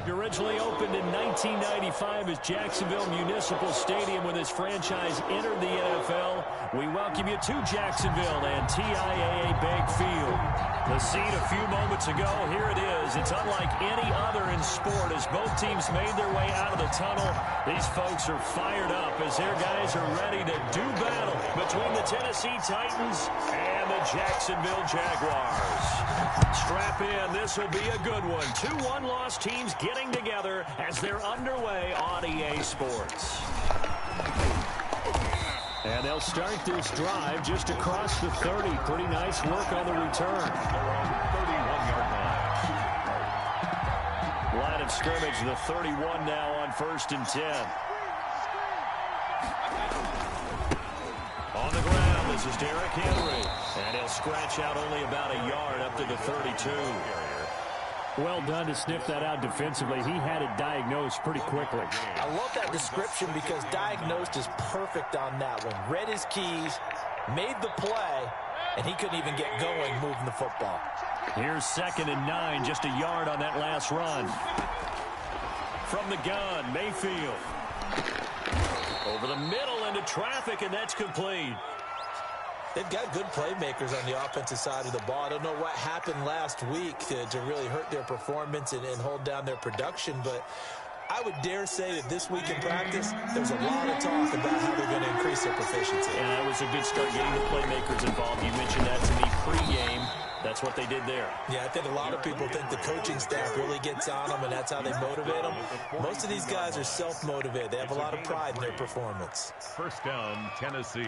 Originally opened in 1995 as Jacksonville Municipal Stadium when this franchise entered the NFL. We welcome you to Jacksonville and TIAA Bank Field. The scene a few moments ago, here it is. It's unlike any other in sport as both teams made their way out of the tunnel. These folks are fired up as their guys are ready to do battle between the Tennessee Titans and the Jacksonville Jaguars. Strap in, this will be a good one. Two one-loss teams getting together as they're underway on EA Sports. And they'll start this drive just across the 30. Pretty nice work on the return. 31-yard line. Line of scrimmage, the 31 now on 1st and 10. On the ground, this is Derrick Henry. And he'll scratch out only about a yard up to the 32. Well done to sniff that out defensively. He had it diagnosed pretty quickly. I love that description because diagnosed is perfect on that one. Read his keys, made the play, and he couldn't even get going moving the football. Here's 2nd and 9, just a yard on that last run. From the gun, Mayfield. Over the middle into traffic, and that's complete. They've got good playmakers on the offensive side of the ball. I don't know what happened last week to really hurt their performance and hold down their production, but I would dare say that this week in practice, there's a lot of talk about how they're going to increase their proficiency. And that was a good start getting the playmakers involved. You mentioned that to me pregame. That's what they did there. Yeah, I think a lot of people think the coaching staff really gets on them, and that's how they motivate them. Most of these guys are self-motivated. They have a lot of pride in their performance. First down, Tennessee.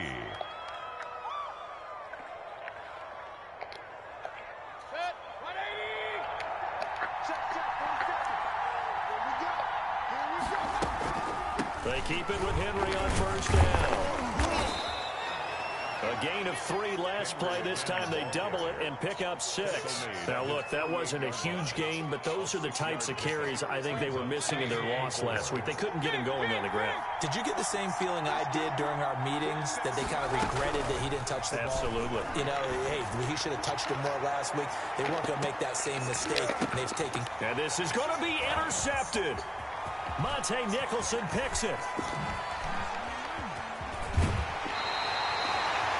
They keep it with Henry on 1st down. A gain of 3 last play. This time they double it and pick up 6. Now, look, that wasn't a huge gain, but those are the types of carries I think they were missing in their loss last week. They couldn't get him going on the ground. Did you get the same feeling I did during our meetings, that they kind of regretted that he didn't touch the ball? Absolutely. You know, hey, he should have touched it more last week. They weren't going to make that same mistake, and they've taken... And this is going to be intercepted. Monte Nicholson picks it.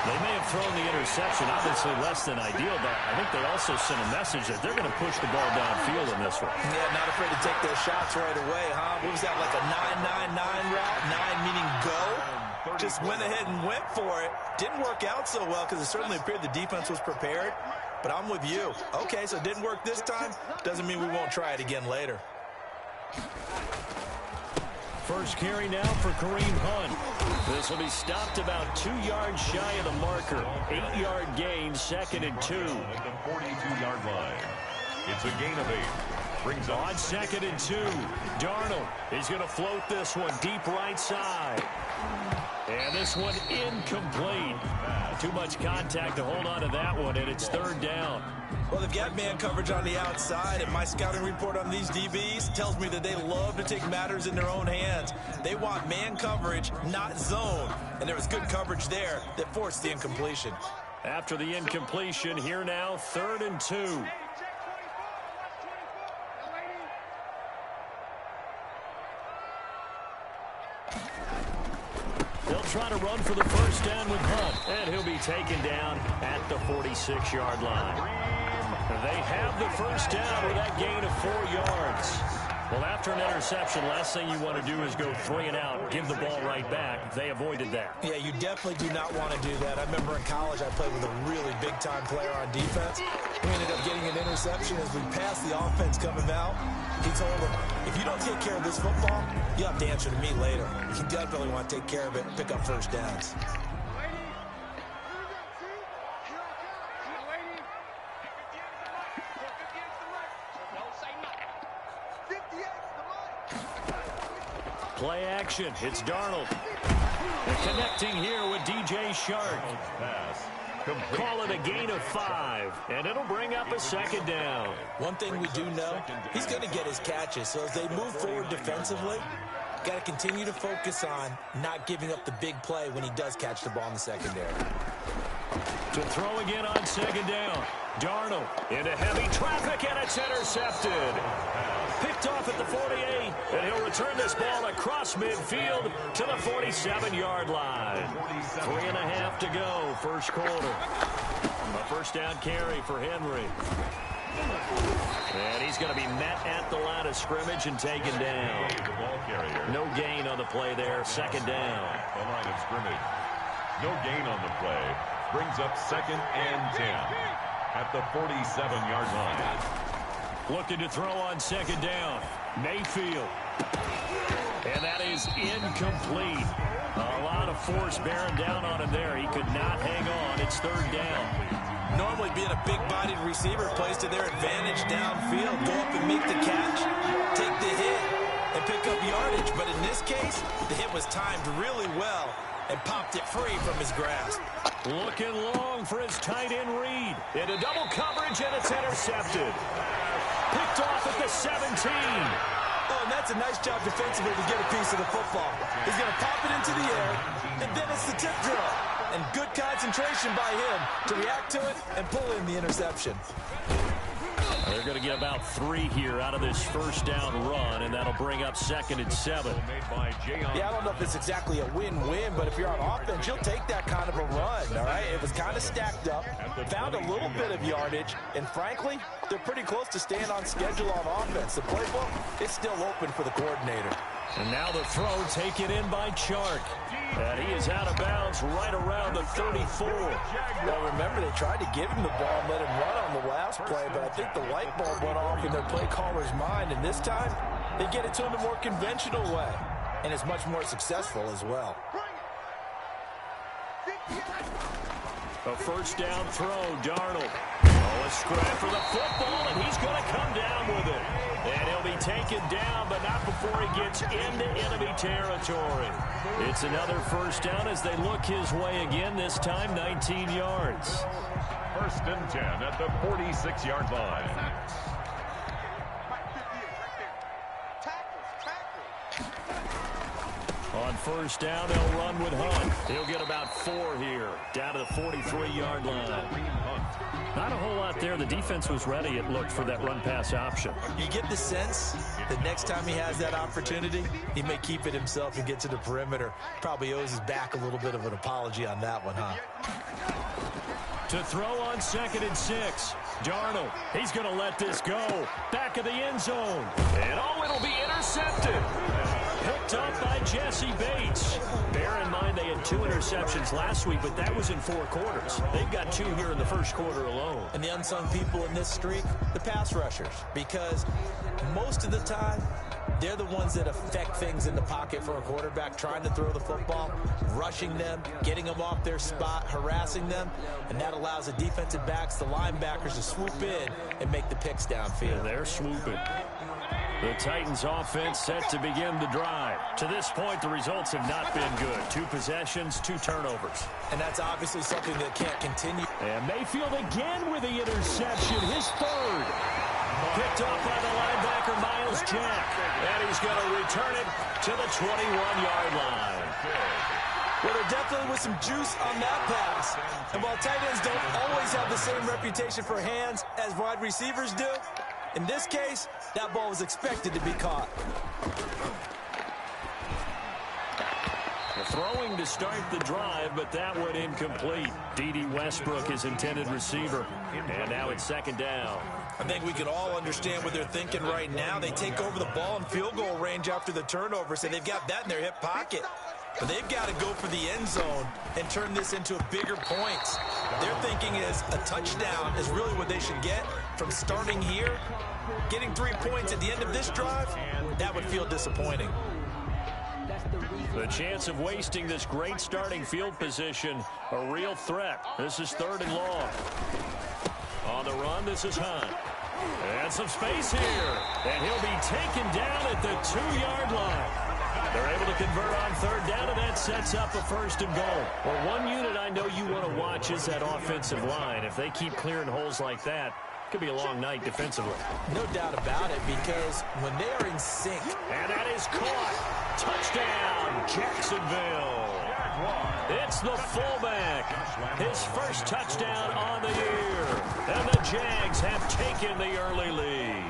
They may have thrown the interception, obviously less than ideal, but I think they also sent a message that they're going to push the ball downfield in this one. Yeah, not afraid to take their shots right away, huh? What was that, like a 9-9-9 route? 9 meaning go? Just went ahead and went for it. Didn't work out so well because it certainly appeared the defense was prepared, but I'm with you. Okay, so it didn't work this time. Doesn't mean we won't try it again later. First carry now for Kareem Hunt. This will be stopped about 2 yards shy of the marker. 8-yard gain, 2nd and 2. At the 42-yard line. It's a gain of 8. Brings on 2nd and 2. Darnold is going to float this one deep right side. And this one incomplete. Too much contact to hold on to that one, and it's 3rd down. Well, they've got man coverage on the outside, and my scouting report on these DBs tells me that they love to take matters in their own hands. They want man coverage, not zone. And there was good coverage there that forced the incompletion. After the incompletion, here now, 3rd and 2. They'll try to run for the 1st down with Hunt, and he'll be taken down at the 46-yard line. They have the 1st down with that gain of 4 yards. Well, after an interception, last thing you want to do is go 3 and out, give the ball right back. They avoided that. Yeah, you definitely do not want to do that. I remember in college I played with a really big-time player on defense. We ended up getting an interception as we passed the offense coming out. He told him, if you don't take care of this football, you have to answer to me later. You definitely want to take care of it and pick up 1st downs. Play action. It's Darnold. And connecting here with DJ Shark. Call it a gain of 5, and it'll bring up a 2nd down. One thing we do know, he's going to get his catches. So as they move forward defensively, got to continue to focus on not giving up the big play when he does catch the ball in the secondary. To throw again on 2nd down. Darnold into heavy traffic, and it's intercepted. Picked off at the 40. And he'll return this ball across midfield to the 47-yard line. 3.5 to go, first quarter. A first down carry for Henry. And he's going to be met at the line of scrimmage and taken down. No gain on the play there, second down. The line of scrimmage. No gain on the play. Brings up 2nd and 10 at the 47-yard line. Looking to throw on second down. Mayfield. And that is incomplete. A lot of force bearing down on him there. He could not hang on. It's third down. Normally being a big-bodied receiver plays to their advantage downfield. Go up and make the catch, take the hit, and pick up yardage. But in this case, the hit was timed really well and popped it free from his grasp. Looking long for his tight end read. Into double coverage, and it's intercepted. Picked off at the 17. Oh, and that's a nice job defensively to get a piece of the football. He's going to pop it into the air, and then it's the tip drill. And good concentration by him to react to it and pull in the interception. They're going to get about 3 here out of this first down run, and that'll bring up 2nd and 7. Yeah, I don't know if it's exactly a win-win, but if you're on offense, you'll take that kind of a run, all right? It was kind of stacked up, found a little bit of yardage, and frankly, they're pretty close to staying on schedule on offense. The playbook is still open for the coordinator. And now the throw taken in by Chark. And he is out of bounds right around the 34. Well, remember, they tried to give him the ball and let him run on the last play, but I think the light bulb went off in their play caller's mind, and this time, they get it to him a more conventional way, and it's much more successful as well. A first down throw, Darnold. Oh, a scrap for the football, and he's going to come down with it. And he'll be taken down, but not before he gets into enemy territory. It's another first down as they look his way again, this time 19 yards. 1st and 10 at the 46-yard line. On first down, they'll run with Hunt. He'll get about 4 here, down to the 43-yard line. Not a whole lot there. The defense was ready, it looked, for that run-pass option. You get the sense that next time he has that opportunity, he may keep it himself and get to the perimeter. Probably owes his back a little bit of an apology on that one, huh? To throw on 2nd and 6. Darnold, he's going to let this go. Back of the end zone. And oh, it'll be intercepted. Picked up by Jesse Bates. Bear in mind they had 2 interceptions last week, but that was in 4 quarters. They've got 2 here in the first quarter alone. And the unsung people in this streak, the pass rushers, because most of the time, they're the ones that affect things in the pocket for a quarterback, trying to throw the football, rushing them, getting them off their spot, harassing them, and that allows the defensive backs, the linebackers, to swoop in and make the picks downfield. And they're swooping. The Titans offense set to begin the drive. To this point, the results have not been good. 2 possessions, 2 turnovers. And that's obviously something that can't continue. And Mayfield again with the interception, his 3rd. Picked off by the linebacker, Miles Jack. And he's going to return it to the 21-yard line. Well, there definitely was some juice on that pass. And while tight ends don't always have the same reputation for hands as wide receivers do, in this case, that ball was expected to be caught. Throwing to start the drive, but that went incomplete. D.D. Westbrook, his intended receiver. And now it's 2nd down. I think we can all understand what they're thinking right now. They take over the ball in field goal range after the turnover, so they've got that in their hip pocket. But they've got to go for the end zone and turn this into a bigger points. Their thinking is a touchdown is really what they should get from starting here. Getting 3 points at the end of this drive, that would feel disappointing. The chance of wasting this great starting field position, a real threat. This is 3rd and long. On the run, this is Hunt. And some space here. And he'll be taken down at the 2-yard line. They're able to convert on 3rd down, and that sets up a 1st and goal. Well, one unit I know you want to watch is that offensive line. If they keep clearing holes like that, it could be a long night defensively. No doubt about it, because when they are in sync. And that is caught. Touchdown, Jacksonville. It's the fullback. His first touchdown on the year. And the Jags have taken the early lead.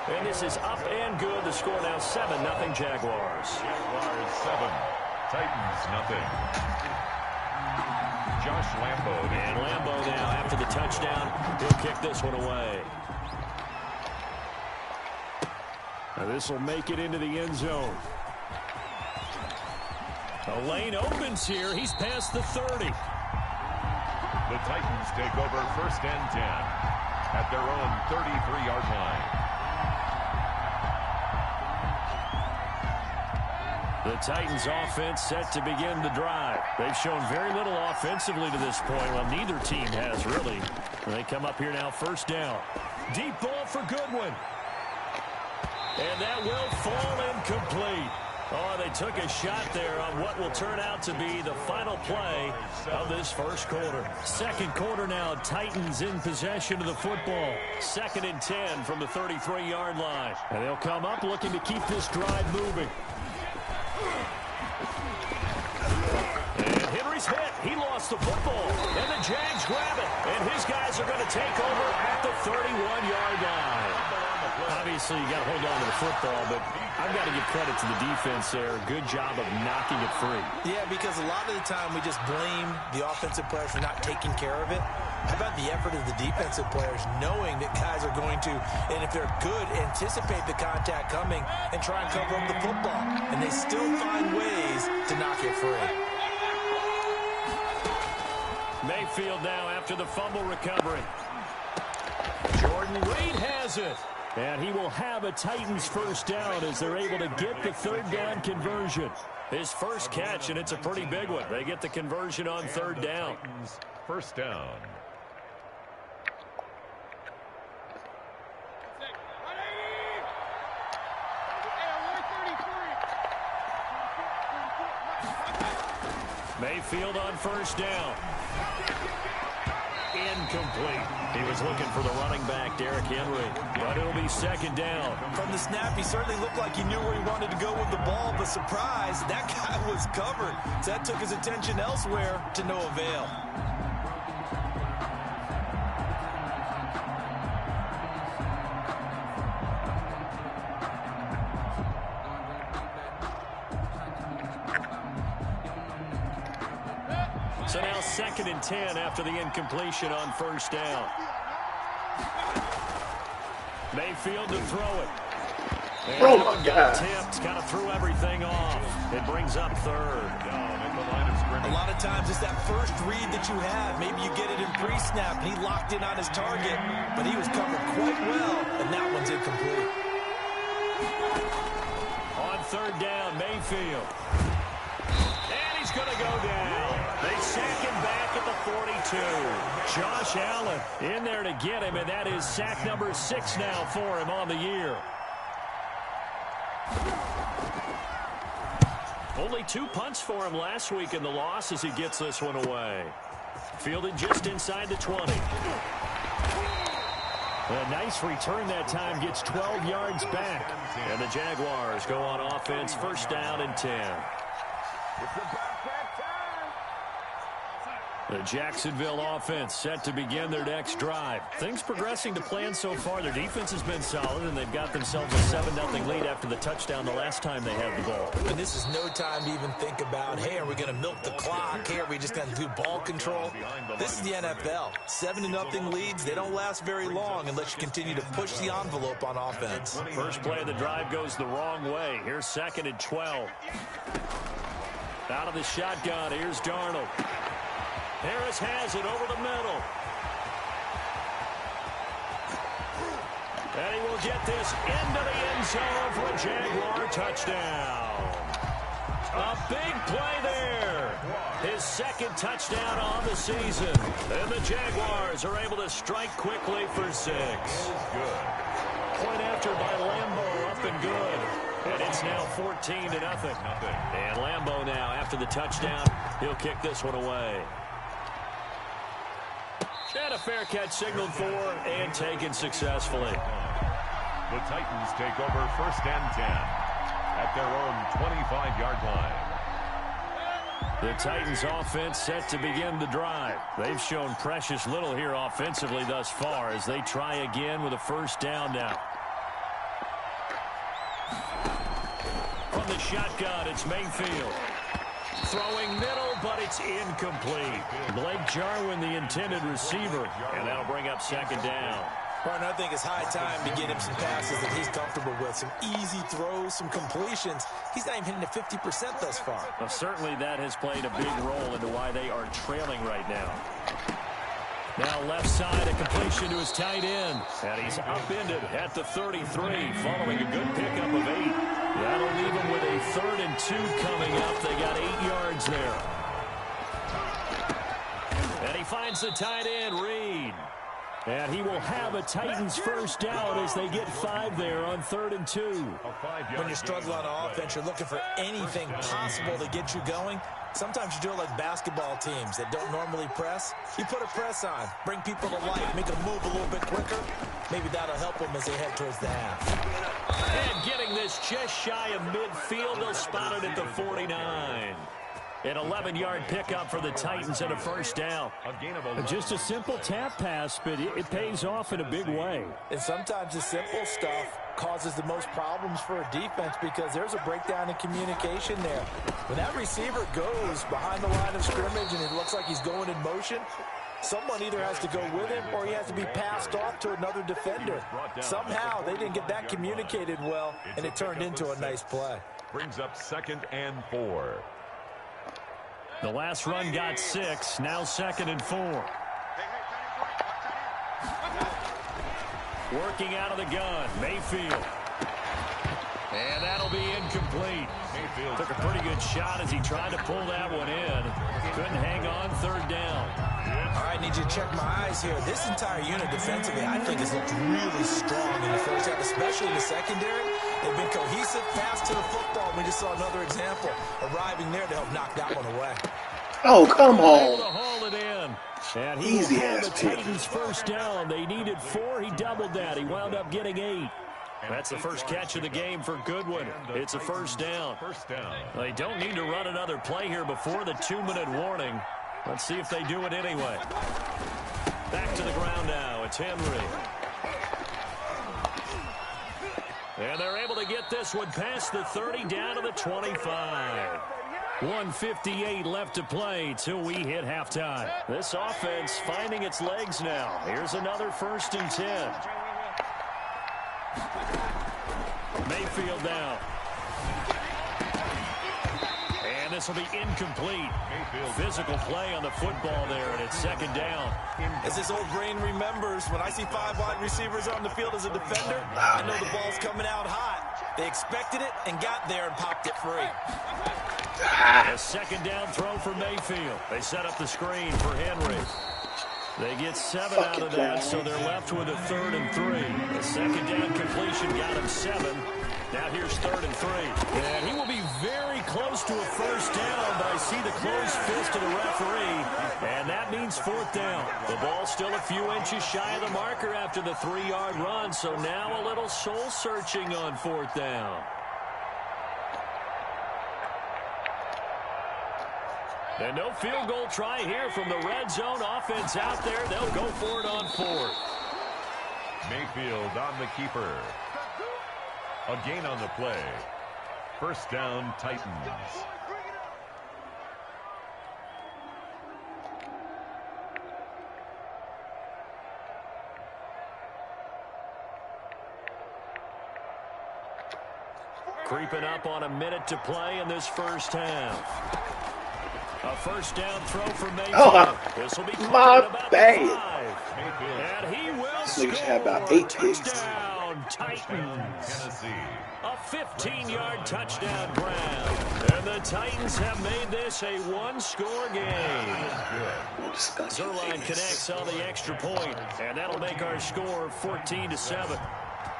And this is up and good. The score now 7-0 Jaguars. Jaguars 7, Titans nothing. Josh Lambo. And Lambo now, after the touchdown, he'll kick this one away. Now this will make it into the end zone. A lane opens here. He's past the 30. The Titans take over 1st and 10 at their own 33-yard line. The Titans offense set to begin the drive. They've shown very little offensively to this point. Well, neither team has really. They come up here now, 1st down. Deep ball for Goodwin. And that will fall incomplete. Oh, they took a shot there on what will turn out to be the final play of this 1st quarter. 2nd quarter now, Titans in possession of the football. 2nd and 10 from the 33-yard line. And they'll come up looking to keep this drive moving. And Henry's hit. He lost the football. And the Jags grab it. And his guys are going to take over at the 31-yard line. Obviously, you got to hold on to the football, but I've got to give credit to the defense there. Good job of knocking it free. Yeah, because a lot of the time we just blame the offensive players for not taking care of it. How about the effort of the defensive players knowing that guys are going to, and if they're good, anticipate the contact coming and try and cover up the football. And they still find ways to knock it free. Mayfield now after the fumble recovery. Jordan Reed has it. And he will have a Titans 1st down as they're able to get the 3rd down conversion. His first catch, and it's a pretty big one. They get the conversion on 3rd down. 1st down. Mayfield on 1st down. Incomplete. He was looking for the running back, Derrick Henry, but it'll be 2nd down. From the snap, he certainly looked like he knew where he wanted to go with the ball, but surprise, that guy was covered. So that took his attention elsewhere to no avail. So now 2nd and 10 after the incompletion on 1st down. Mayfield to throw it. And oh my God. Tipped, kind of threw everything off. It brings up 3rd. Down at the line of scrimmage. A lot of times it's that first read that you have. Maybe you get it in pre-snap. He locked in on his target, but he was covered quite well, and that one's incomplete. On 3rd down, Mayfield. And he's going to go down. They sack him back at the 42. Josh Allen in there to get him, and that is sack number 6 now for him on the year. Only 2 punts for him last week in the loss as he gets this one away. Fielded just inside the 20. A nice return that time, gets 12 yards back. And the Jaguars go on offense, 1st down and 10. The Jacksonville offense set to begin their next drive. Things progressing to plan so far. Their defense has been solid, and they've got themselves a 7-0 lead after the touchdown the last time they had the ball. And this is no time to even think about, hey, are we going to milk the clock? Hey, are we just going to do ball control? This is the NFL. 7-0 leads, they don't last very long unless you continue to push the envelope on offense. First play of the drive goes the wrong way. Here's 2nd and 12. Out of the shotgun, here's Darnold. Harris has it over the middle. And he will get this into the end zone for a Jaguar touchdown. A big play there. His 2nd touchdown on the season. And the Jaguars are able to strike quickly for 6. Good. Point after by Lambo, up and good. And it's now 14-0. And Lambo now, after the touchdown, he'll kick this one away. And a fair catch signaled for and taken successfully. The Titans take over 1st and 10 at their own 25-yard line. The Titans offense set to begin the drive. They've shown precious little here offensively thus far as they try again with a 1st down now. from the shotgun. It's Mayfield. Throwing middle, but it's incomplete. Blake Jarwin, the intended receiver, and that'll bring up second down. Well, I think it's high time to get him some passes that he's comfortable with. Some easy throws, some completions. He's not even hitting the 50% thus far. Well, certainly that has played a big role into why they are trailing right now. Now left side, a completion to his tight end. And he's upended at the 33, following a good pickup of 8. That'll leave him with a 3rd and 2 coming up. They got 8 yards there. And he finds the tight end, Reed. And he will have a Titans first down as they get 5 there on 3rd and 2. When you're struggling on offense, you're looking for anything possible to get you going. Sometimes you do it like basketball teams that don't normally press. You put a press on, bring people to life, make them move a little bit quicker. Maybe that'll help them as they head towards the half. And getting this just shy of midfield, they'll spot it at the 49. An 11-yard pickup for the Titans and a first down. Just a simple tap pass, but it pays off in a big way. And sometimes the simple stuff causes the most problems for a defense because there's a breakdown in communication there. When that receiver goes behind the line of scrimmage and it looks like he's going in motion, someone either has to go with him or he has to be passed off to another defender. Somehow they didn't get that communicated well, and it turned into a nice play. Brings up 2nd and 4. The last run got 6, now 2nd and 4. Working out of the gun, Mayfield. And that'll be incomplete. Mayfield took a pretty good shot as he tried to pull that one in. Couldn't hang on, 3rd down. All right, I need you to check my eyes here. This entire unit defensively, I think, has looked really strong in the first half, especially in the secondary. They've been cohesive, pass to the football. We just saw another example arriving there to help knock that one away. Oh, come on. Haul it in. And he Easy will have ass the pick. Titans first down. They needed 4. He doubled that. He wound up getting 8. That's the first catch of the game for Goodwin. It's a first down. They don't need to run another play here before the 2-minute warning. Let's see if they do it anyway. Back to the ground now. It's Henry. And they're able to get this one past the 30 down to the 25. 1:58 left to play till we hit halftime. This offense finding its legs now. Here's another 1st and 10. Mayfield now. And this will be incomplete. Physical play on the football there, and it's 2nd down. As this old brain remembers, when I see 5 wide receivers on the field as a defender, I know the ball's coming out hot. They expected it and got there and popped it free. A 2nd down throw for Mayfield. They set up the screen for Henry. They get 7 out of that, so they're left with a 3rd and 3. The 2nd down completion got him 7. Now here's 3rd and 3. And he will be very close to a first down, but I see the closed fist of the referee, and that means 4th down. The ball's still a few inches shy of the marker after the 3-yard run, so now a little soul-searching on 4th down. And no field goal try here from the red zone. Offense out there. They'll go for it on 4th. Mayfield on the keeper. A gain on the play. First down, Titans. Creeping up on a minute to play in this first half. A first down throw for Mayfield. Oh, This will be my about bad. 5. And he will Niggas score. had about 8 picks. Touchdown, Titans. Tennessee. A 15-yard touchdown grab. And the Titans have made this a 1-score game. Zerline connects on the extra point, and that'll make our score 14-7.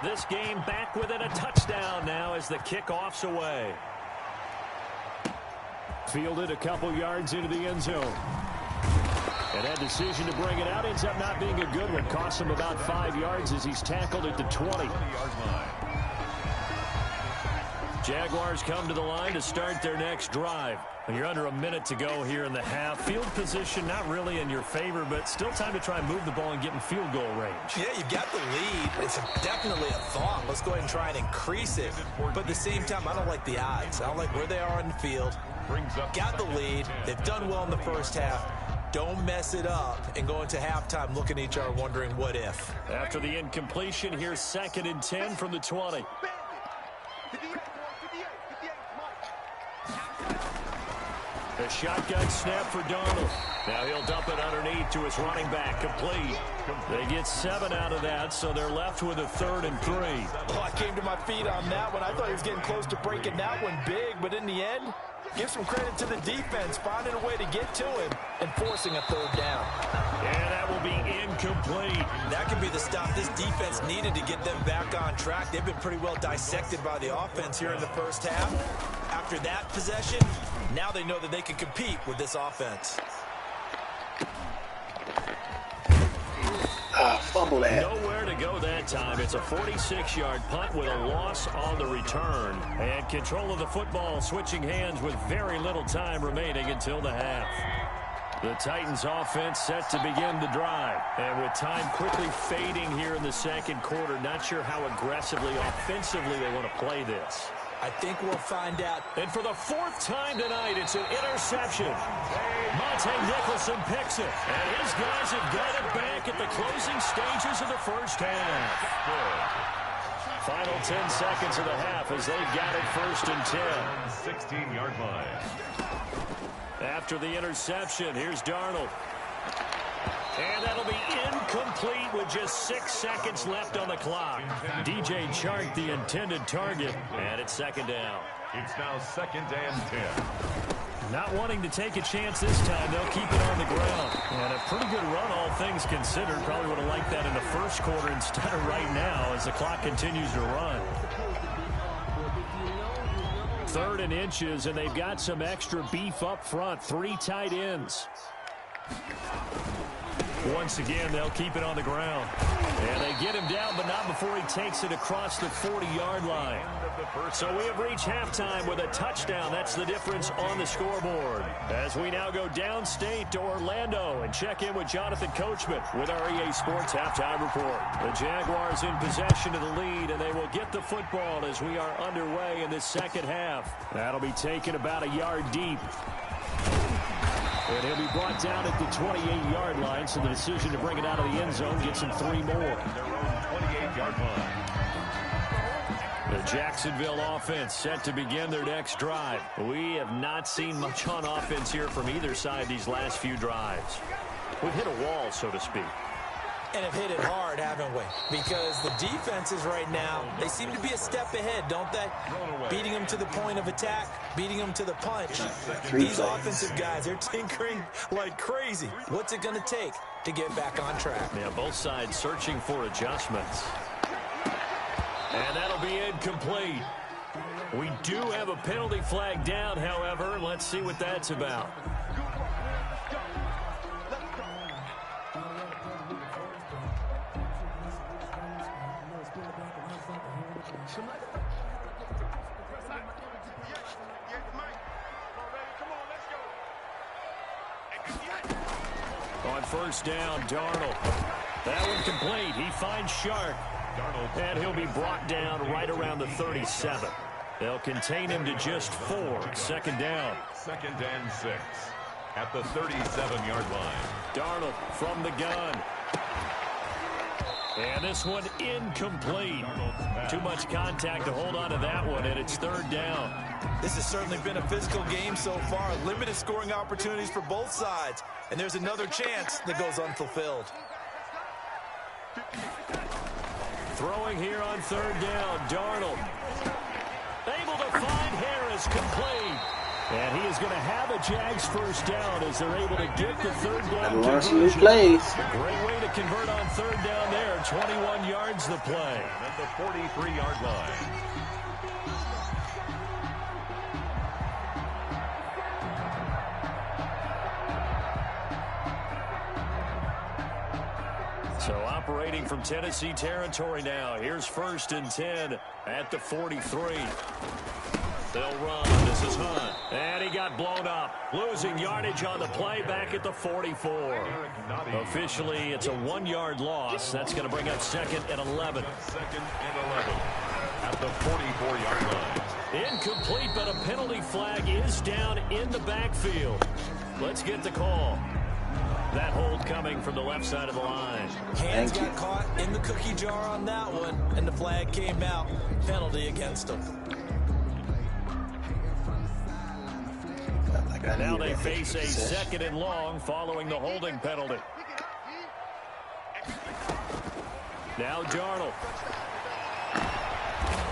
This game back within a touchdown now as the kickoff's away. Fielded a couple yards into the end zone. And that decision to bring it out ends up not being a good one. Costs him about 5 yards as he's tackled at the 20. Jaguars come to the line to start their next drive. You're under a minute to go here in the half. Field position not really in your favor, but still time to try and move the ball and get in field goal range. Yeah, you've got the lead. It's definitely a thought. Let's go ahead and try and increase it. But at the same time, I don't like the odds. I don't like where they are on the field. Got the lead. They've done well in the first half. Don't mess it up and go into halftime looking at each other wondering what if. After the incompletion, here's 2nd and 10 from the 20. A shotgun snap for Donald. Now he'll dump it underneath to his running back. Complete. They get 7 out of that, so they're left with a 3rd and 3. Oh, I came to my feet on that one. I thought he was getting close to breaking that one big, but in the end, give some credit to the defense, finding a way to get to him and forcing a 3rd down. And that will be incomplete. That could be the stop this defense needed to get them back on track. They've been pretty well dissected by the offense here in the first half. After that possession, now they know that they can compete with this offense. Fumble that. Nowhere to go that time. It's a 46-yard punt with a loss on the return. And control of the football switching hands with very little time remaining until the half. The Titans offense set to begin the drive. And with time quickly fading here in the second quarter, not sure how aggressively, offensively they want to play this. I think we'll find out. And for the 4th time tonight, it's an interception. Monte Nicholson picks it. And his guys have got it back at the closing stages of the first half. Final 10 seconds of the half as they've got it 1st and 10. 16-yard line. After the interception, here's Darnold. And that'll be incomplete with just 6 seconds left on the clock. DJ Chark, the intended target, and it's 2nd down. It's now 2nd and 10. Not wanting to take a chance this time, they'll keep it on the ground. And a pretty good run, all things considered. Probably would have liked that in the first quarter instead of right now as the clock continues to run. 3rd and inches, and they've got some extra beef up front. 3 tight ends. Once again, they'll keep it on the ground. And they get him down, but not before he takes it across the 40-yard line. So we have reached halftime with a touchdown. That's the difference on the scoreboard. As we now go downstate to Orlando and check in with Jonathan Coachman with our EA Sports Halftime Report. The Jaguars in possession of the lead, and they will get the football as we are underway in the second half. That'll be taken about a yard deep. And he'll be brought down at the 28-yard line, so the decision to bring it out of the end zone gets him 3 more. Their own 28-yard line. The Jacksonville offense set to begin their next drive. We have not seen much on offense here from either side these last few drives. We've hit a wall, so to speak. And have hit it hard, haven't we? Because the defenses right now, they seem to be a step ahead, don't they? Beating them to the point of attack, beating them to the punch. These offensive guys, they're tinkering like crazy. What's it going to take to get back on track? Yeah, both sides searching for adjustments. And that'll be incomplete. We do have a penalty flag down, however. Let's see what that's about. On 1st down, Darnold. That one complete. He finds Shark. And he'll be brought down right around the 37. They'll contain him to just 4. 2nd down. 2nd and 6. At the 37-yard line. Darnold from the gun. And this one incomplete. Too much contact to hold on to that one, and it's 3rd down. This has certainly been a physical game so far. Limited scoring opportunities for both sides. And there's another chance that goes unfulfilled. Throwing here on 3rd down, Darnold. Able to find Harris, complete. And he is going to have a Jags 1st down as they're able to get the 3rd down conversion. Plays. Great way to convert on 3rd down there. 21 yards the play. At the 43-yard line. So operating from Tennessee territory now. Here's 1st and 10 at the 43. They'll run. This is Hunt. And he got blown up. Losing yardage on the play back at the 44. Officially, it's a 1-yard loss. That's going to bring up 2nd and 11. 2nd and 11 at the 44-yard line. Incomplete, but a penalty flag is down in the backfield. Let's get the call. That hold coming from the left side of the line. Hands got caught in the cookie jar on that one, and the flag came out. Penalty against him. Now they face a 2nd and long following the holding penalty. Now Darnold.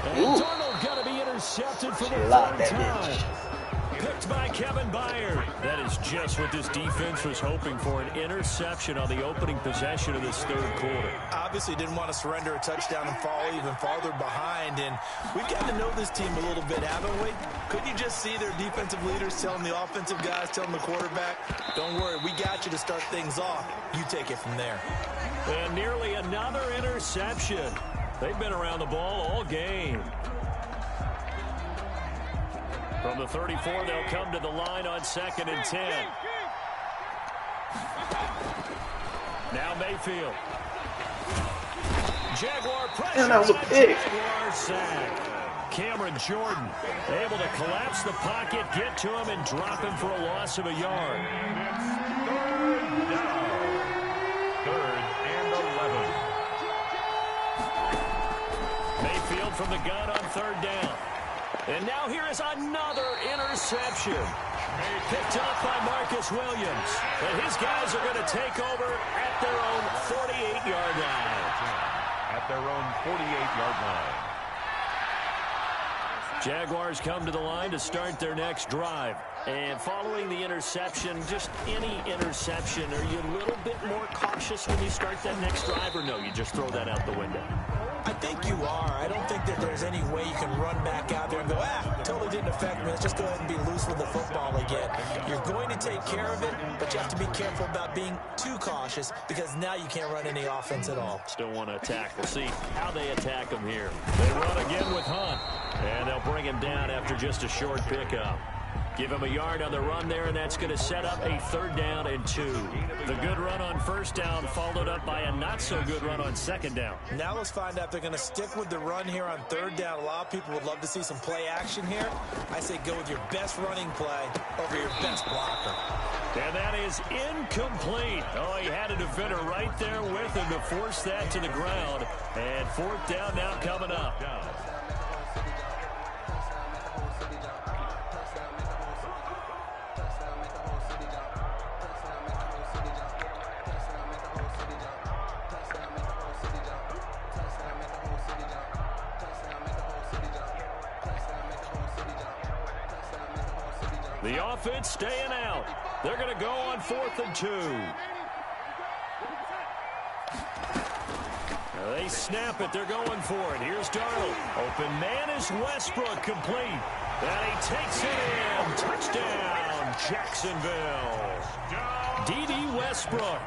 And Darnold got to be intercepted for the 3rd time. Picked by Kevin Byard. That is just what this defense was hoping for, an interception on the opening possession of this 3rd quarter. Obviously didn't want to surrender a touchdown and fall even farther behind, and we've got to know this team a little bit, haven't we? Couldn't you just see their defensive leaders telling the offensive guys, telling the quarterback, don't worry, we got you to start things off. You take it from there. And nearly another interception. They've been around the ball all game. From the 34, they'll come to the line on 2nd and 10. Now Mayfield. Jaguar pressure. Man, that was a pick. Jaguar sack. Cameron Jordan able to collapse the pocket, get to him, and drop him for a loss of a yard. Third and 11. Mayfield from the gun on 3rd down. And now here is another interception. Picked up by Marcus Williams. And his guys are going to take over at their own 48-yard line. At their own 48-yard line. Jaguars come to the line to start their next drive. And following the interception, just any interception, are you a little bit more cautious when you start that next drive, or no, you just throw that out the window? I think you are. I don't think that there's any way you can run back out there and go, totally didn't affect me. Let's just go ahead and be loose with the football again. You're going to take care of it, but you have to be careful about being too cautious because now you can't run any offense at all. Still want to attack. We'll see how they attack him here. They run again with Hunt, and they'll bring him down after just a short pickup. Give him a yard on the run there, and that's going to set up a 3rd down and 2. The good run on 1st down followed up by a not-so-good run on 2nd down. Now let's find out if they're going to stick with the run here on 3rd down. A lot of people would love to see some play action here. I say go with your best running play over your best blocker. And that is incomplete. Oh, he had a defender right there with him to force that to the ground. And 4th down now coming up. The offense staying out. They're going to go on 4th and 2. They snap it. They're going for it. Here's Darnold. Open man is Westbrook, complete. And he takes it in. Touchdown, Jacksonville. D.D. Westbrook,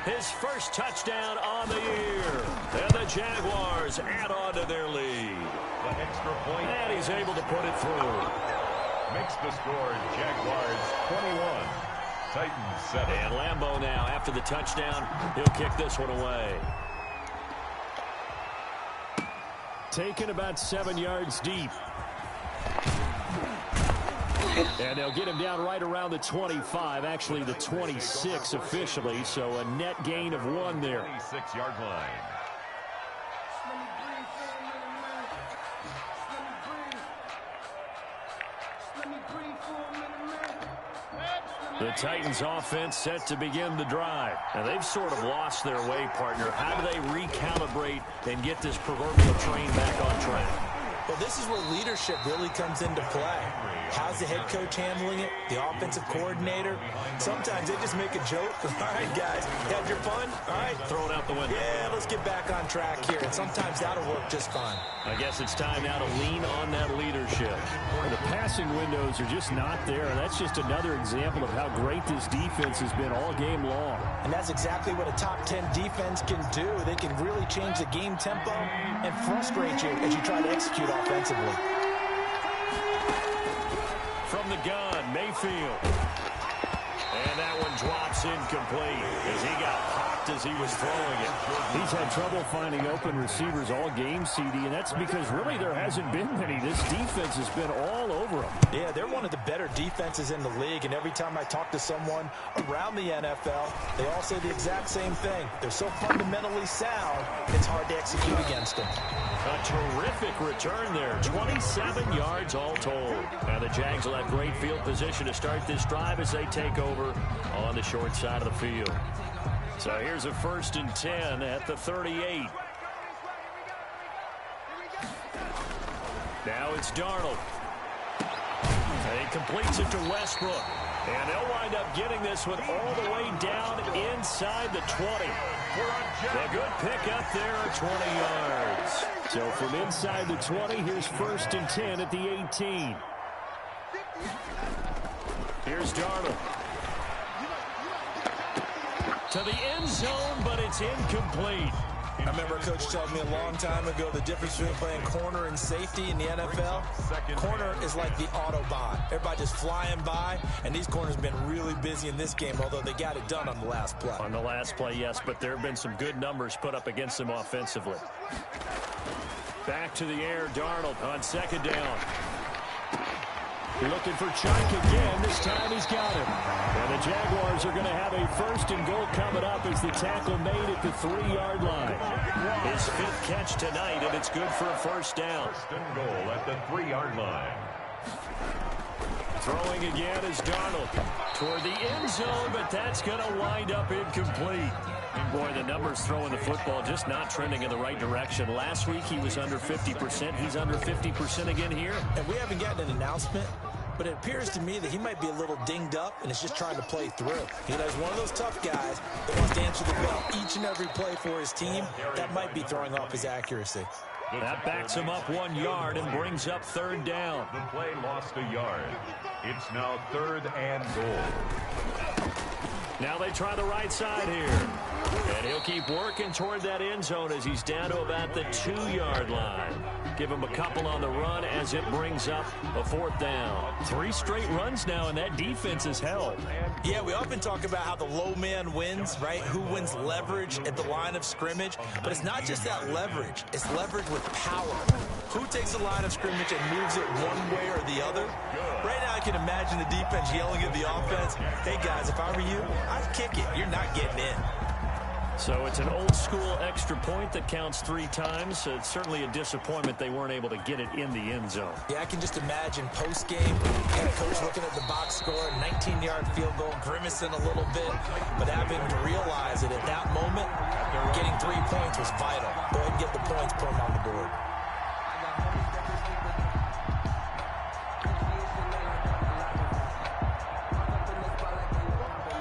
his first touchdown on the year. And the Jaguars add on to their lead. The extra point. And he's able to put it through. Makes the score Jaguars 21. Titans 7. And Lambeau now, after the touchdown, he'll kick this one away. Taken about 7 yards deep. And they'll get him down right around the 25, actually the 26 officially, so a net gain of 1 there. 26-yard line. The Titans offense set to begin the drive. Now they've sort of lost their way, partner. How do they recalibrate and get this proverbial train back on track? Well, this is where leadership really comes into play. How's the head coach handling it? The offensive coordinator? Sometimes they just make a joke. All right, guys, had your fun? All right. Throw it out the window. Yeah, let's get back on track here. And sometimes that'll work just fine. I guess it's time now to lean on that leadership. The passing windows are just not there. And that's just another example of how great this defense has been all game long. And that's exactly what a top 10 defense can do. They can really change the game tempo and frustrate you as you try to execute offensively. From the gun, Mayfield. And that one drops incomplete as he got popped as he was throwing it. He's had trouble finding open receivers all game, CD, and that's because really there hasn't been many. This defense has been all over him. Yeah, they're one of the better defenses in the league, and every time I talk to someone around the NFL, they all say the exact same thing. They're so fundamentally sound, it's hard to execute against them. A terrific return there. 27 yards all told. Now the Jags will have great field position to start this drive as they take over on the short side of the field. So here's a 1st and 10 at the 38. Now it's Darnold. And he completes it to Westbrook. And they'll wind up getting this one all the way down inside the 20. A good pick up there at 20 yards. So from inside the 20, here's 1st and 10 at the 18. Here's Darnold. To the end zone, but it's incomplete. I remember a coach told me a long time ago the difference between playing corner and safety in the NFL. Corner is like the Autobahn. Everybody just flying by, and these corners have been really busy in this game, although they got it done on the last play. On the last play, yes, but there have been some good numbers put up against them offensively. Back to the air, Darnold on 2nd down. Looking for Chuck again. This time he's got him. And the Jaguars are going to have a 1st and goal coming up as the tackle made at the 3-yard line. His 5th catch tonight, and it's good for a 1st down. 1st and goal at the 3-yard line. Throwing again is Darnold toward the end zone, but that's going to wind up incomplete. Boy, the numbers throwing the football just not trending in the right direction. Last week he was under 50%. He's under 50% again here. And we haven't gotten an announcement, but it appears to me that he might be a little dinged up and is just trying to play through. You know, he's one of those tough guys that wants to answer the bell each and every play for his team. That might be throwing off his accuracy. That backs him up 1 yard and brings up 3rd down. The play lost a yard. It's now 3rd and goal. Now they try the right side here. And he'll keep working toward that end zone as he's down to about the 2-yard line. Give him a couple on the run as it brings up a 4th down. 3 straight runs now, and that defense is held. Yeah, we often talk about how the low man wins, right? Who wins leverage at the line of scrimmage. But it's not just that leverage. It's leverage with power. Who takes the line of scrimmage and moves it one way or the other? Right now I can imagine the defense yelling at the offense, hey guys, if I were you, I'd kick it. You're not getting in. So it's an old-school extra point that counts 3 times. So it's certainly a disappointment they weren't able to get it in the end zone. Yeah, I can just imagine post-game, head coach looking at the box score, 19-yard field goal, grimacing a little bit, but having to realize that at that moment, getting 3 points was vital. Go ahead and get the points, put them on the board.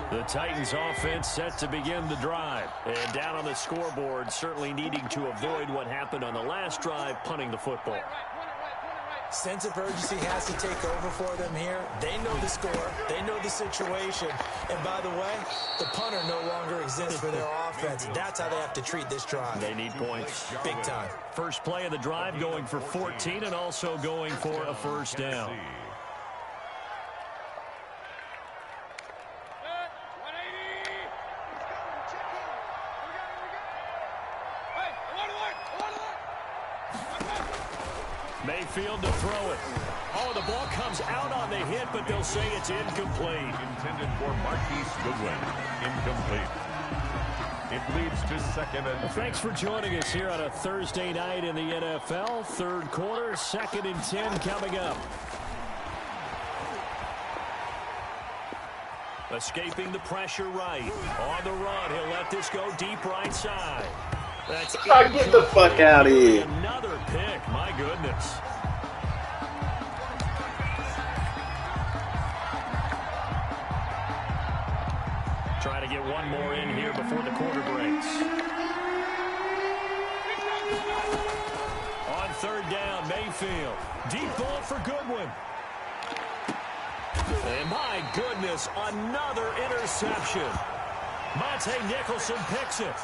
The Titans offense set to begin the drive. And down on the scoreboard, certainly needing to avoid what happened on the last drive, punting the football. Sense of urgency has to take over for them here. They know the score. They know the situation. And by the way, the punter no longer exists for their offense. That's how they have to treat this drive. They need points. Big time. First play of the drive going for 14 and also going for a 1st down. Mayfield to throw it. Oh, the ball comes out on the hit, but they'll say it's incomplete. Intended for Marquise Goodwin. Incomplete. It leads to 2nd and 10. Thanks for joining us here on a Thursday night in the NFL. 3rd quarter, 2nd and 10 coming up. Escaping the pressure right. On the run, he'll let this go deep right side. That's Get the fuck out of here. Another pick, my goodness. Try to get one more in here before the quarter breaks. On 3rd down, Mayfield. Deep ball for Goodwin. And my goodness, another interception. Monte Nicholson picks it.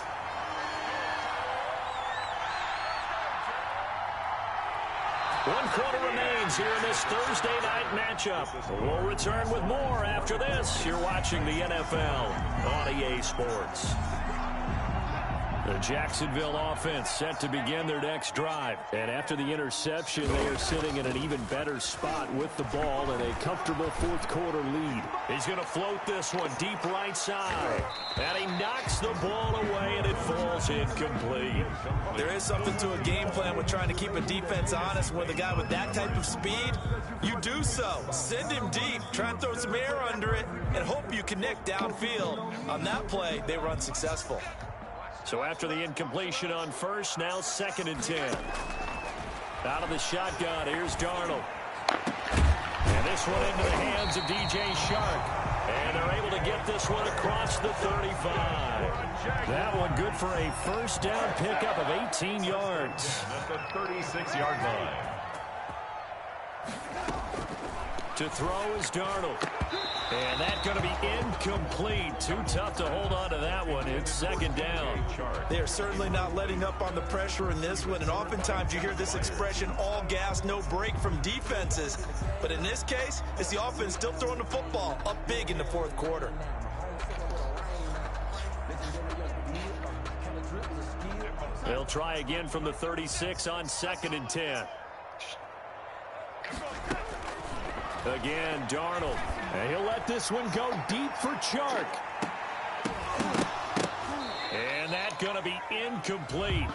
One quarter remains. teams here in this Thursday night matchup. We'll return with more after this. You're watching the NFL on EA Sports. The Jacksonville offense set to begin their next drive. And after the interception, they are sitting in an even better spot with the ball and a comfortable fourth-quarter lead. He's going to float this one deep right side. And he knocks the ball away, and it falls incomplete. There is something to a game plan with trying to keep a defense honest. With a guy with that type of speed, you do so. Send him deep. Try and throw some air under it and hope you connect downfield. On that play, they were unsuccessful. So after the incompletion on first, now 2nd and 10. Out of the shotgun, here's Darnold. And this one into the hands of DJ Shark. And they're able to get this one across the 35. That one good for a first down pickup of 18 yards. At the 36-yard line. To throw is Darnold. And that's going to be incomplete. Too tough to hold on to that one. It's 2nd down. They are certainly not letting up on the pressure in this one. And oftentimes you hear this expression, all gas, no break from defenses. But in this case, it's the offense still throwing the football up big in the fourth quarter. They'll try again from the 36 on 2nd and 10. Again, Darnold. And he'll let this one go deep for Chark. And that's going to be incomplete.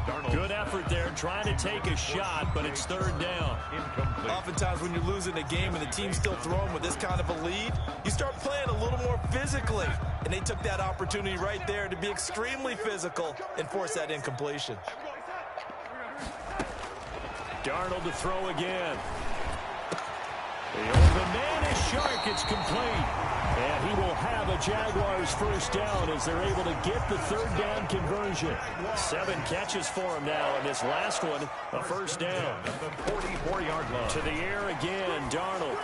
Darnold. Good effort there trying to take a shot, but it's 3rd down. Incomplete. Oftentimes when you're losing a game and the team's still throwing with this kind of a lead, you start playing a little more physically. And they took that opportunity right there to be extremely physical and force that incompletion. Darnold to throw again. The open man is Shark. It's complete. And he will have a Jaguars first down as they're able to get the 3rd down conversion. 7 catches for him now, and this last one, a first down. At the 44-yard line. To the air again, Darnold.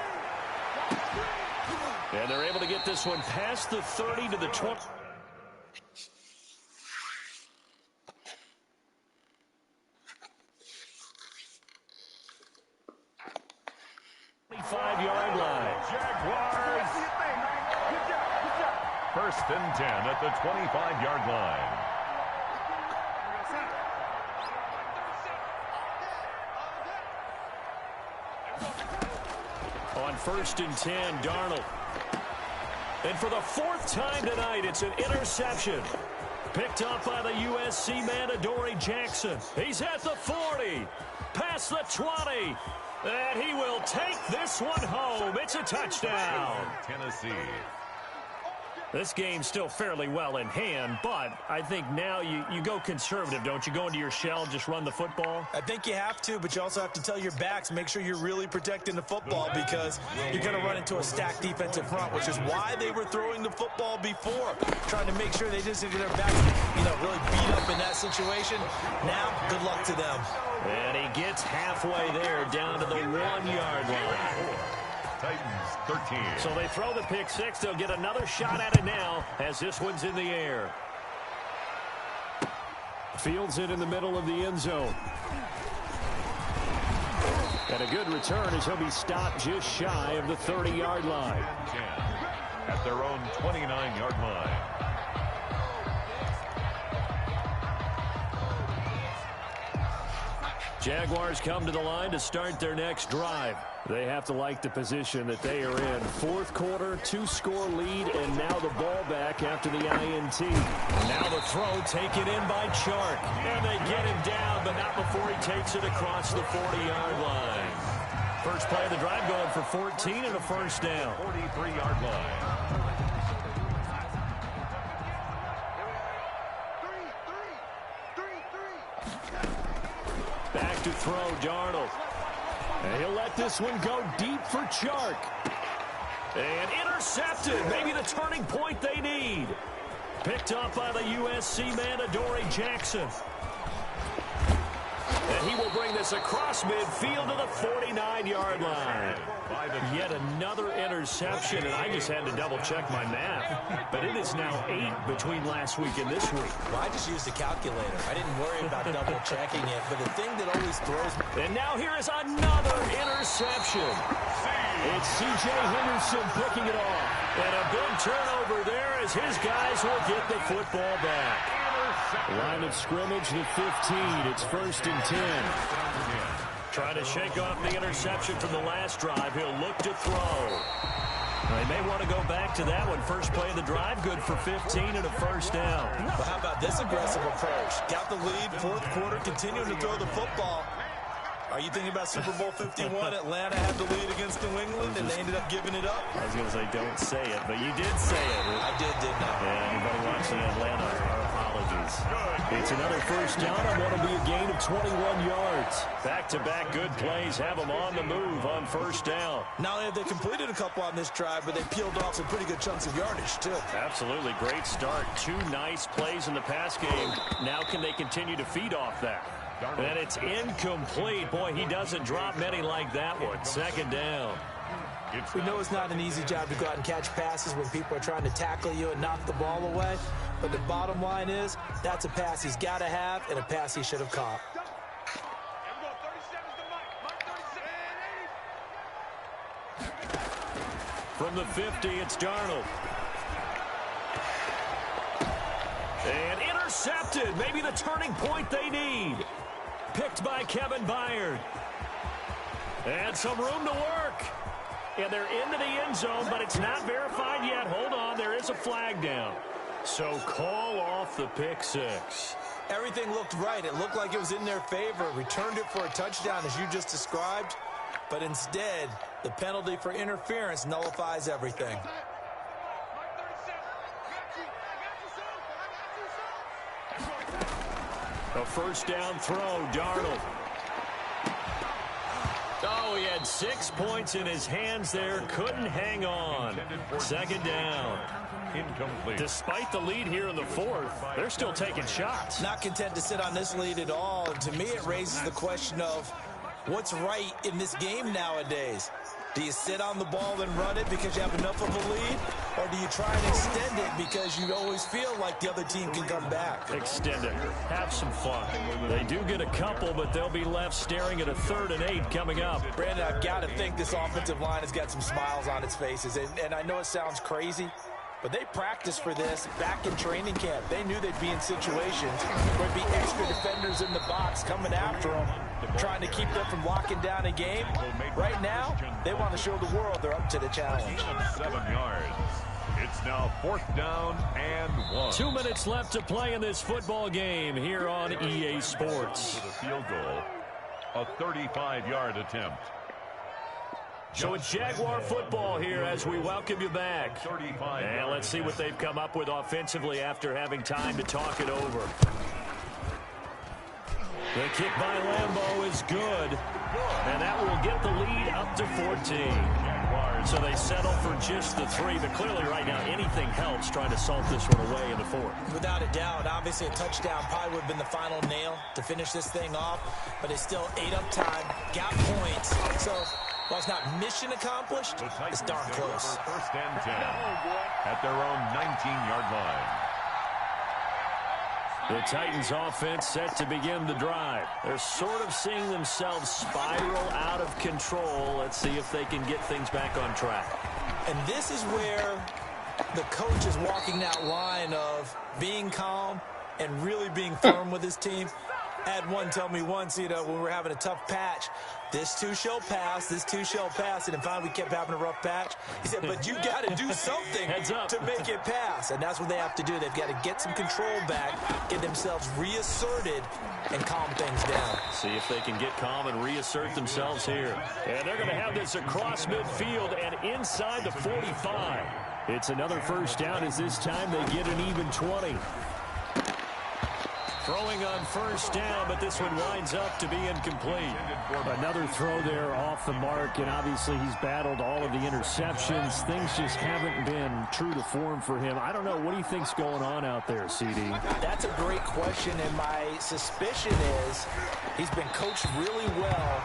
And they're able to get this one past the 30 to the 20. 5-yard line. Jaguars. 1st and 10 at the 25-yard line. On 1st and 10, Darnold. And for the 4th time tonight, it's an interception. Picked up by the USC man, Adoree Jackson. He's at the 40. Past the 20. And he will take this one home. It's a touchdown. Tennessee. This game's still fairly well in hand, but I think now you go conservative, don't you? Go into your shell, just run the football? I think you have to, but you also have to tell your backs, make sure you're really protecting the football because you're going to run into a stacked defensive front, which is why they were throwing the football before, trying to make sure they just get their backs, really beat up in that situation. Now, good luck to them. And he gets halfway there, down to the 1-yard line. Titans 13. So they throw the pick 6. They'll get another shot at it now as this one's in the air. Fields it in the middle of the end zone. And a good return as he'll be stopped just shy of the 30-yard line. 10 at their own 29-yard line. Jaguars come to the line to start their next drive. They have to like the position that they are in. Fourth quarter, 2-score lead, and now the ball back after the INT. Now the throw taken in by Chark. And they get him down, but not before he takes it across the 40-yard line. First play of the drive going for 14 and a first down. 43-yard line. Back to throw, Darnold. And he'll let this one go deep for Chark. And intercepted. Maybe the turning point they need. Picked up by the USC man, Adoree Jackson. And he will bring this across midfield to the 49-yard line. Yet another interception, and I just had to double-check my math. But it is now 8 between last week and this week. Well, I just used a calculator. I didn't worry about double-checking it. But the thing that always throws me... And now here is another interception. It's C.J. Henderson picking it off. And a big turnover there as his guys will get the football back. Line of scrimmage, the 15. It's 1st and 10. Trying to shake off the interception from the last drive. He'll look to throw. They may want to go back to that one. First play of the drive, good for 15 and a first down. Well, how about this aggressive approach? Got the lead, 4th quarter, continuing to throw the football. Are you thinking about Super Bowl 51? Atlanta had the lead against New England, and they ended up giving it up? I was going to say, don't say it, but you did say it. I did, didn't I? Yeah, anybody watching Atlanta, our apologies. It's another first down on what will be a gain of 21 yards. Back-to-back good plays have them on the move on first down. Not only have they completed a couple on this drive, but they peeled off some pretty good chunks of yardage, too. Absolutely. Great start. 2 nice plays in the pass game. Now can they continue to feed off that? And it's incomplete. Boy, he doesn't drop many like that one. 2nd down. We know it's not an easy job to go out and catch passes when people are trying to tackle you and knock the ball away. But the bottom line is, that's a pass he's got to have and a pass he should have caught. From the 50, it's Darnold. And intercepted. Maybe the turning point they need. Picked by Kevin Byard. And some room to work. And they're into the end zone, but it's not verified yet. Hold on, there is a flag down. So call off the pick 6. Everything looked right. It looked like it was in their favor. Returned it for a touchdown, as you just described. But instead, the penalty for interference nullifies everything. A first down throw, Darnold. Oh, he had 6 points in his hands there. Couldn't hang on. 2nd down. Incomplete. Despite the lead here in the 4th, they're still taking shots. Not content to sit on this lead at all. And to me, it raises the question of what's right in this game nowadays. Do you sit on the ball and run it because you have enough of a lead? Or do you try and extend it because you always feel like the other team can come back? Extend it. Have some fun. They do get a couple, but they'll be left staring at a 3rd and 8 coming up. Brandon, I've got to think this offensive line has got some smiles on its faces. And I know it sounds crazy, but they practiced for this back in training camp. They knew they'd be in situations where there'd be extra defenders in the box coming after them, trying to keep them from locking down a game. Right now, they want to show the world they're up to the challenge. 7 yards. It's now 4th down and 1. 2 minutes left to play in this football game here on EA Sports. For the field goal, a 35-yard attempt. So it's Jaguar football here as we welcome you back. And let's see what they've come up with offensively after having time to talk it over. The kick by Lambeau is good. And that will get the lead up to 14. So they settle for just the 3. But clearly right now anything helps trying to salt this one away in the 4th. Without a doubt. Obviously a touchdown probably would have been the final nail to finish this thing off. But it's still 8 up time. Got points. So while it's not mission accomplished, it's darn close. 1st and 10 at their own 19-yard line. The Titans offense set to begin the drive. They're sort of seeing themselves spiral out of control. Let's see if they can get things back on track. And this is where the coach is walking that line of being calm and really being firm with his team. I had one tell me once, when we were having a tough patch, this too shall pass, this too shall pass. And then finally we kept having a rough patch. He said, but you got to do something to make it pass. And that's what they have to do. They've got to get some control back, get themselves reasserted, and calm things down. See if they can get calm and reassert themselves here. And they're going to have this across midfield and inside the 45. It's another first down as this time they get an even 20. Throwing on first down, but this one winds up to be incomplete. Another throw there off the mark, and obviously he's battled all of the interceptions. Things just haven't been true to form for him. I don't know. What do you think's going on out there, CD? That's a great question, and my suspicion is he's been coached really well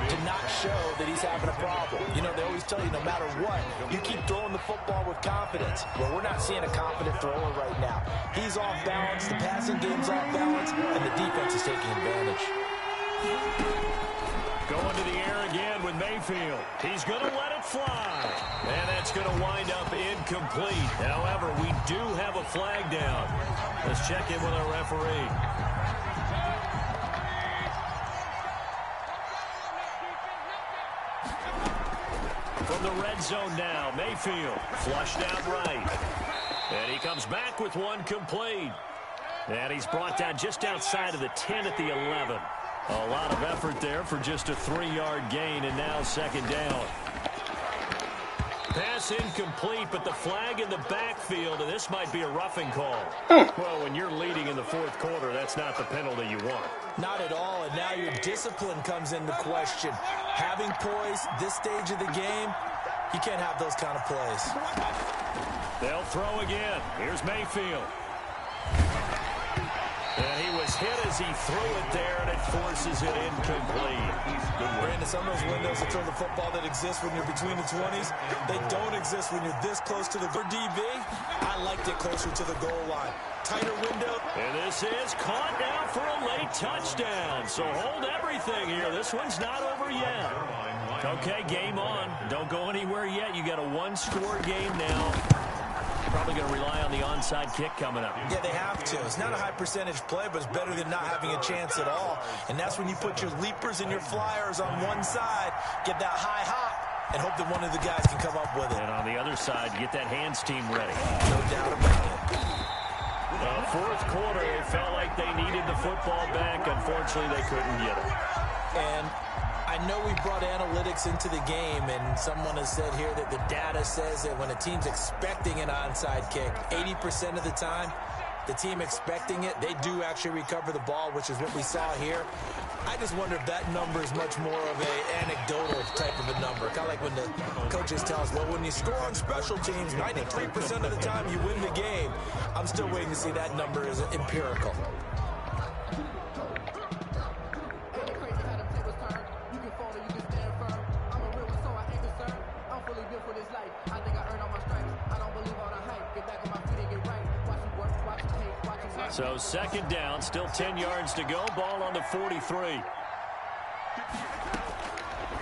to not show that he's having a problem. You know, they always tell you no matter what, you keep throwing the football with confidence. Well, we're not seeing a confident thrower right now. He's off balance, the passing game's off balance, and the defense is taking advantage. Going to the air again with Mayfield. He's going to let it fly. And that's going to wind up incomplete. However, we do have a flag down. Let's check in with our referee. From the red zone now, Mayfield flushed out right. And he comes back with one complete. And he's brought down just outside of the 10 at the 11. A lot of effort there for just a 3-yard gain, and now second down. Pass incomplete, but the flag in the backfield, and this might be a roughing call. Well, when you're leading in the fourth quarter, that's not the penalty you want. Not at all, and now your discipline comes into question. Having poise this stage of the game, you can't have those kind of plays. They'll throw again. Here's Mayfield. And he was hit as he threw it there, and it forces it incomplete. Brandon, some of those windows to throw the football that exist when you're between the 20s, they don't exist when you're this close to the DB. I liked it closer to the goal line. Tighter window. And this is caught now for a late touchdown. So hold everything here. This one's not over yet. Okay, game on. Don't go anywhere yet. You got a one-score game now. Probably going to rely on the onside kick coming up. Yeah, they have to. It's not a high percentage play, but it's better than not having a chance at all. And that's when you put your leapers and your flyers on one side, get that high hop, and hope that one of the guys can come up with it. And on the other side, you get that hands team ready. No doubt about it. Fourth quarter, it felt like they needed the football back. Unfortunately, they couldn't get it. And I know we brought analytics into the game, and someone has said here that the data says that when a team's expecting an onside kick, 80% of the time, the team expecting it, they do actually recover the ball, which is what we saw here. I just wonder if that number is much more of an anecdotal type of a number. Kind of like when the coaches tell us, well, when you score on special teams, 93% of the time you win the game. I'm still waiting to see that number is empirical. So second down, still 10 yards to go. Ball on the 43.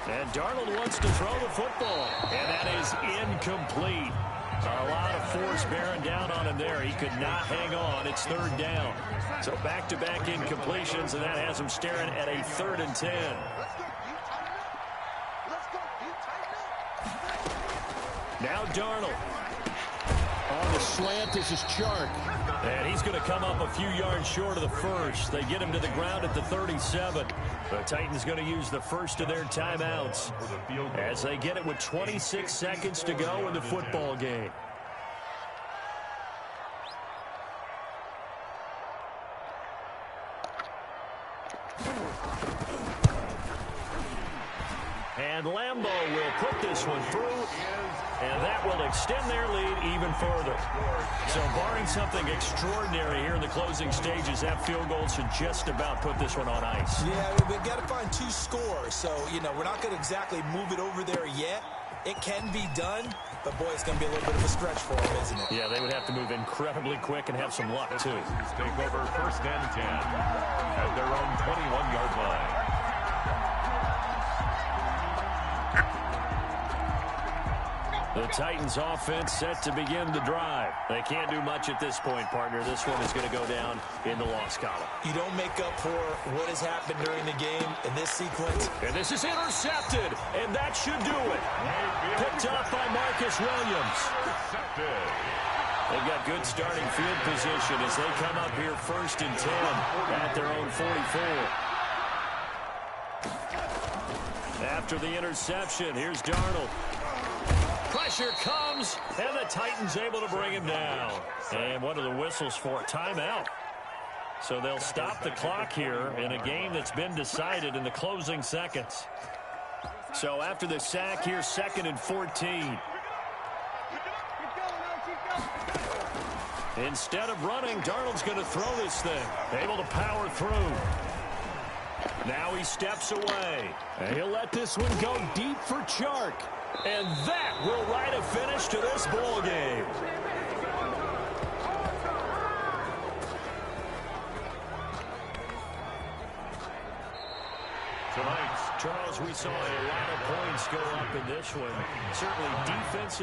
And Darnold wants to throw the football. And that is incomplete. A lot of force bearing down on him there. He could not hang on. It's third down. So back-to-back incompletions, and that has him staring at a 3rd and 10. Now Darnold. On the slant, this is Chark. And he's going to come up a few yards short of the first. They get him to the ground at the 37. The Titans going to use the first of their timeouts as they get it with 26 seconds to go in the football game. And Lambeau will put this one through. And that will extend their lead even further. So barring something extraordinary here in the closing stages, that field goal should just about put this one on ice. Yeah, we've got to find 2 scores. So, you know, we're not going to exactly move it over there yet. It can be done, but boy, it's going to be a little bit of a stretch for them, isn't it? Yeah, they would have to move incredibly quick and have some luck, too. Take over 1st and 10 at their own 21-yard line. The Titans offense set to begin the drive. They can't do much at this point, partner. This one is going to go down in the loss column. You don't make up for what has happened during the game in this sequence. And this is intercepted, and that should do it. Picked up by Marcus Williams. They've got good starting field position as they come up here 1st and 10 at their own 44. After the interception, here's Darnold. Pressure comes, and the Titans able to bring him down. And what are the whistles for? Timeout. So they'll stop the clock here in a game that's been decided in the closing seconds. So after the sack here, 2nd and 14. Instead of running, Darnold's going to throw this thing. Able to power through. Now he steps away. And he'll let this one go deep for Chark. And that will write a finish to this ball game. Tonight, Charles, we saw a lot of points go up in this one. Certainly defensive.